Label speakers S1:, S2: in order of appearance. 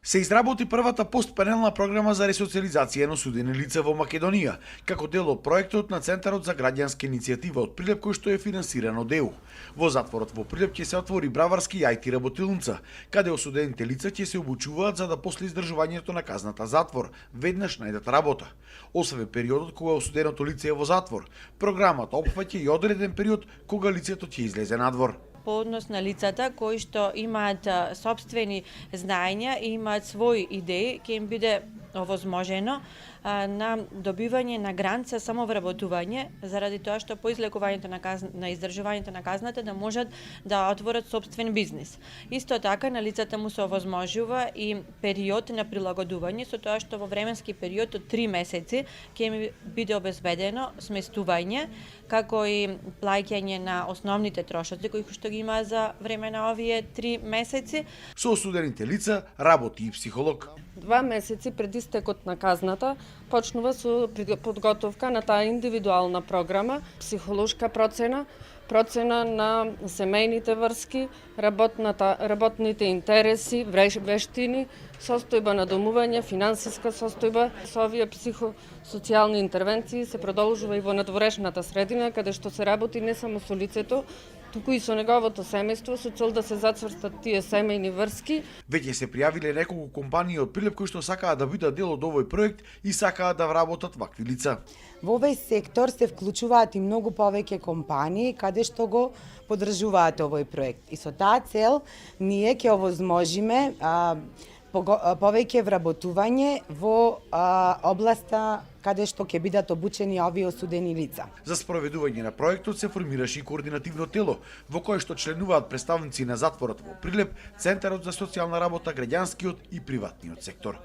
S1: Се изработи првата постпенелна програма за ресоциализација на осудени лица во Македонија, како дел од проектот на Центарот за граѓанска иницијатива од Прилеп, кој што е финансиран од ЕУ. Во затворот во Прилеп ќе се отвори браварски и IT работилница, каде осудените лица ќе се обучуваат за да после издржувањето на казната затвор веднаш најдат работа. Освен периодот кога осуденото лице е во затвор, програмата опфаќа и одреден период кога лицето ќе излезе надвор.
S2: По однос на лицата кои што имаат сопствени знаења и имаат своји идеи, ќе им биде овозможено на добивање на грант за самовработување, заради тоа што по излекувањето на издржувањето на казната да можат да отворат сопствен бизнис. Исто така на лицата му се овозможува и период на прилагодување, со тоа што во временски период од 3 месеци ќе им биде обезбедено сместување, како и плаќање на основните трошоци кои што ги има за време на овие 3 месеци.
S1: Со осудените лица работи и психолог.
S3: 2 месеци пред истекот на казната почнува со подготовка на таа индивидуална програма, психолошка процена на семејните врски, работните интереси, вештини, состојба на домување, финансиска состојба. Со овие психосоцијални интервенции се продолжува и во надворешната средина, каде што се работи не само со лицето, туку и со неговото семејство, со цел да се зацврстат тие семејни врски.
S1: Веќе се пријавиле неколку компании од Прилеп кои што сакаат да бидат дел од овој проект и сакаат да вработат вакви лица.
S4: Во овој сектор се вклучуваат и многу повеќе компании каде што го поддржуваат овој проект. И со таа цел ние ќе овозможиме повеќе вработување во областа каде што ќе бидат обучени овие осудени лица.
S1: За спроведување на проектот се формираше и координативно тело, во кое што членуваат представници на затворот во Прилеп, Центарот за социјална работа, граѓанскиот и приватниот сектор.